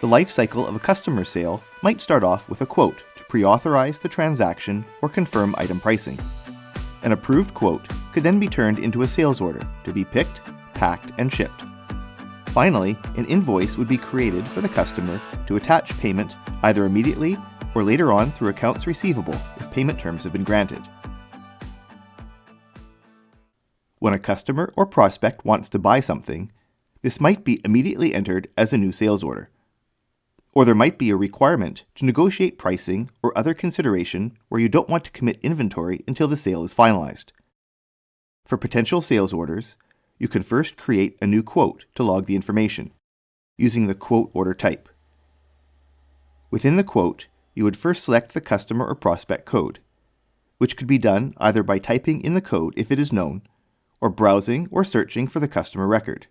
The life cycle of a customer sale might start off with a quote to pre-authorize the transaction or confirm item pricing. An approved quote could then be turned into a sales order to be picked, packed, and shipped. Finally, an invoice would be created for the customer to attach payment either immediately or later on through accounts receivable if payment terms have been granted. When a customer or prospect wants to buy something, this might be immediately entered as a new sales order. Or there might be a requirement to negotiate pricing or other consideration where you don't want to commit inventory until the sale is finalized. For potential sales orders, you can first create a new quote to log the information, using the quote order type. Within the quote, you would first select the customer or prospect code, which could be done either by typing in the code if it is known, or browsing or searching for the customer record.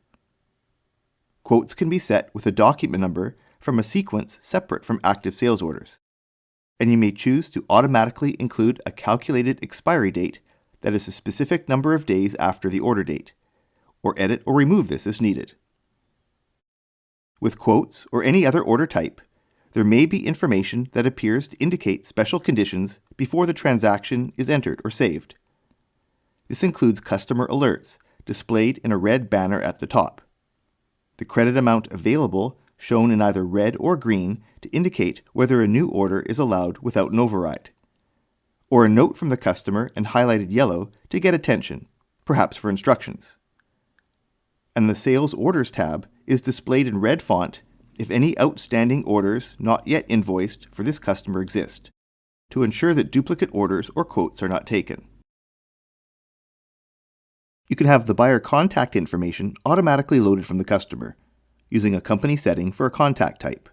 Quotes can be set with a document number from a sequence separate from active sales orders, and you may choose to automatically include a calculated expiry date that is a specific number of days after the order date, or edit or remove this as needed. With quotes or any other order type, there may be information that appears to indicate special conditions before the transaction is entered or saved. This includes customer alerts displayed in a red banner at the top, the credit amount available shown in either red or green to indicate whether a new order is allowed without an override, or a note from the customer and highlighted yellow to get attention, perhaps for instructions. And the Sales Orders tab is displayed in red font if any outstanding orders not yet invoiced for this customer exist, to ensure that duplicate orders or quotes are not taken. You can have the buyer contact information automatically loaded from the customer, using a company setting for a contact type.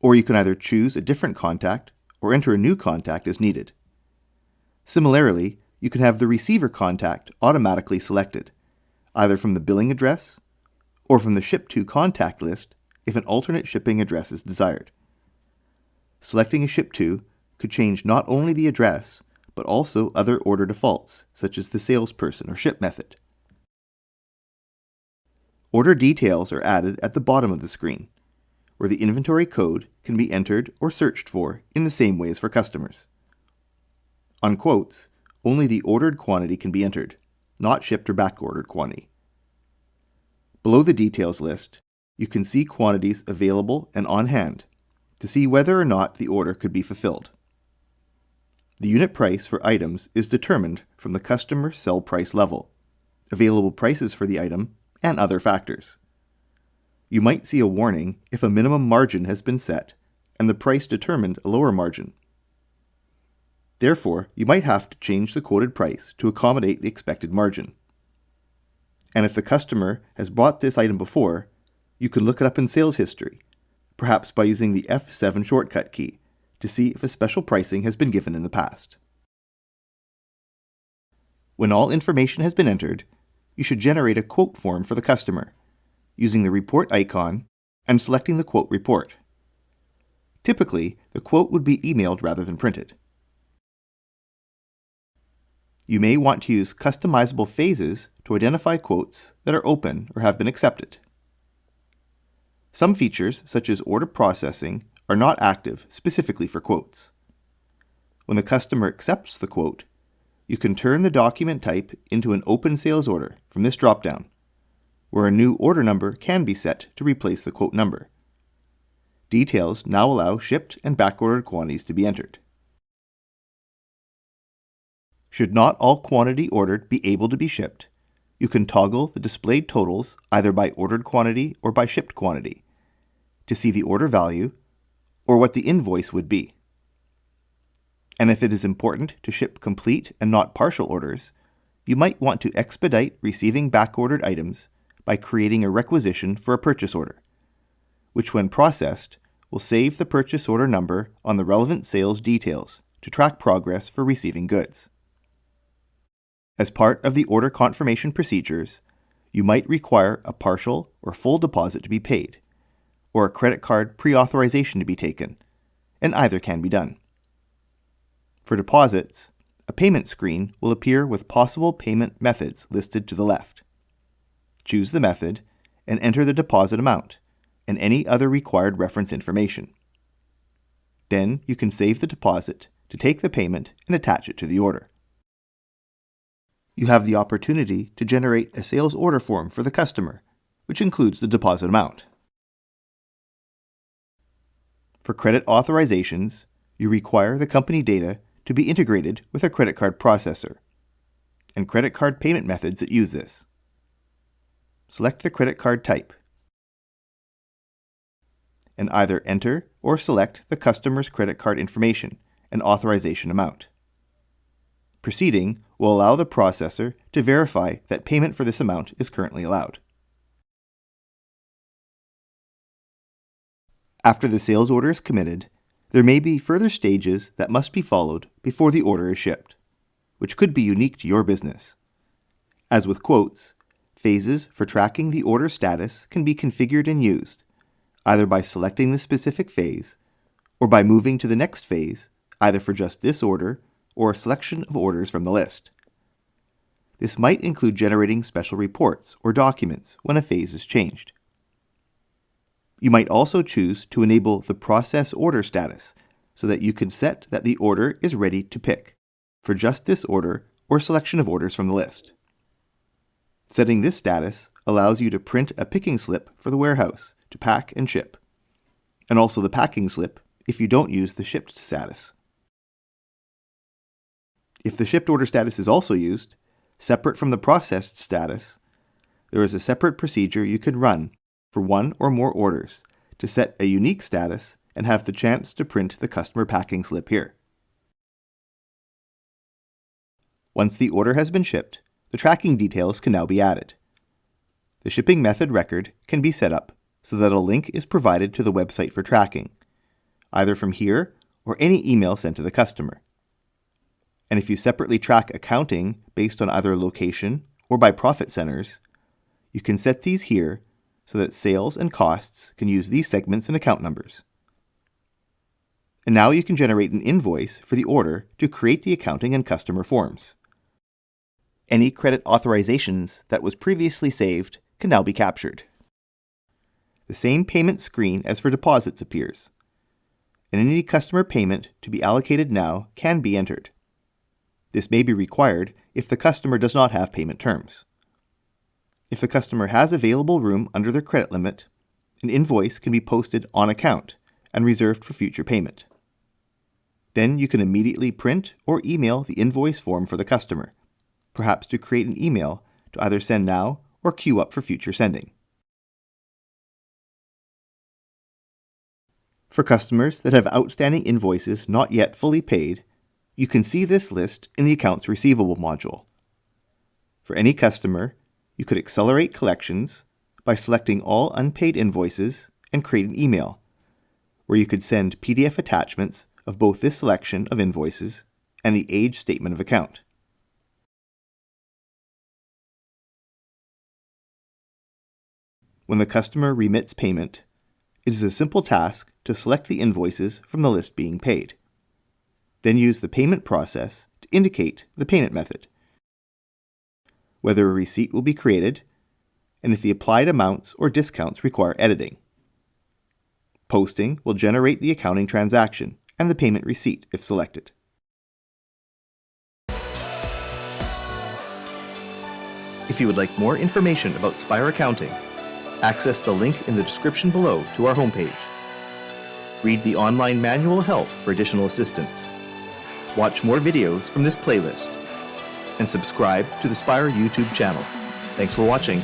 Or you can either choose a different contact or enter a new contact as needed. Similarly, you can have the receiver contact automatically selected, either from the billing address or from the ship to contact list if an alternate shipping address is desired. Selecting a ship to could change not only the address, but also other order defaults, such as the salesperson or ship method. Order details are added at the bottom of the screen, where the inventory code can be entered or searched for in the same way as for customers. On quotes, only the ordered quantity can be entered, not shipped or back-ordered quantity. Below the details list, you can see quantities available and on hand to see whether or not the order could be fulfilled. The unit price for items is determined from the customer sell price level, available prices for the item, and other factors. You might see a warning if a minimum margin has been set and the price determined a lower margin. Therefore, you might have to change the quoted price to accommodate the expected margin. And if the customer has bought this item before, you can look it up in sales history, perhaps by using the F7 shortcut key, to see if a special pricing has been given in the past. When all information has been entered, you should generate a quote form for the customer, using the report icon and selecting the quote report. Typically, the quote would be emailed rather than printed. You may want to use customizable phases to identify quotes that are open or have been accepted. Some features, such as order processing, are not active specifically for quotes. When the customer accepts the quote, you can turn the document type into an open sales order from this dropdown, where a new order number can be set to replace the quote number. Details now allow shipped and back-ordered quantities to be entered. Should not all quantity ordered be able to be shipped, you can toggle the displayed totals either by ordered quantity or by shipped quantity to see the order value or what the invoice would be. And if it is important to ship complete and not partial orders, you might want to expedite receiving back-ordered items by creating a requisition for a purchase order, which when processed will save the purchase order number on the relevant sales details to track progress for receiving goods. As part of the order confirmation procedures, you might require a partial or full deposit to be paid, or a credit card pre-authorization to be taken, and either can be done. For deposits, a payment screen will appear with possible payment methods listed to the left. Choose the method and enter the deposit amount, and any other required reference information. Then you can save the deposit to take the payment and attach it to the order. You have the opportunity to generate a sales order form for the customer, which includes the deposit amount. For credit authorizations, you require the company data to be integrated with a credit card processor, and credit card payment methods that use this. Select the credit card type, and either enter or select the customer's credit card information and authorization amount. Proceeding will allow the processor to verify that payment for this amount is currently allowed. After the sales order is committed, there may be further stages that must be followed before the order is shipped, which could be unique to your business. As with quotes, phases for tracking the order status can be configured and used, either by selecting the specific phase or by moving to the next phase, either for just this order or a selection of orders from the list. This might include generating special reports or documents when a phase is changed. You might also choose to enable the process order status so that you can set that the order is ready to pick for just this order or selection of orders from the list. Setting this status allows you to print a picking slip for the warehouse to pack and ship, and also the packing slip if you don't use the shipped status. If the shipped order status is also used, separate from the processed status, there is a separate procedure you can run for one or more orders to set a unique status and have the chance to print the customer packing slip here. Once the order has been shipped, the tracking details can now be added. The shipping method record can be set up so that a link is provided to the website for tracking, either from here or any email sent to the customer. And if you separately track accounting based on either location or by profit centers, you can set these here so that sales and costs can use these segments and account numbers. And now you can generate an invoice for the order to create the accounting and customer forms. Any credit authorizations that was previously saved can now be captured. The same payment screen as for deposits appears, and any customer payment to be allocated now can be entered. This may be required if the customer does not have payment terms. If the customer has available room under their credit limit, an invoice can be posted on account and reserved for future payment. Then you can immediately print or email the invoice form for the customer, perhaps to create an email to either send now or queue up for future sending. For customers that have outstanding invoices not yet fully paid, you can see this list in the Accounts Receivable module. For any customer, you could accelerate collections by selecting all unpaid invoices and create an email, where you could send PDF attachments of both this selection of invoices and the age statement of account. When the customer remits payment, it is a simple task to select the invoices from the list being paid. Then use the payment process to indicate the payment method, whether a receipt will be created, and if the applied amounts or discounts require editing. Posting will generate the accounting transaction and the payment receipt if selected. If you would like more information about Spire Accounting, access the link in the description below to our homepage. Read the online manual help for additional assistance. Watch more videos from this playlist, and subscribe to the Spire YouTube channel. Thanks for watching.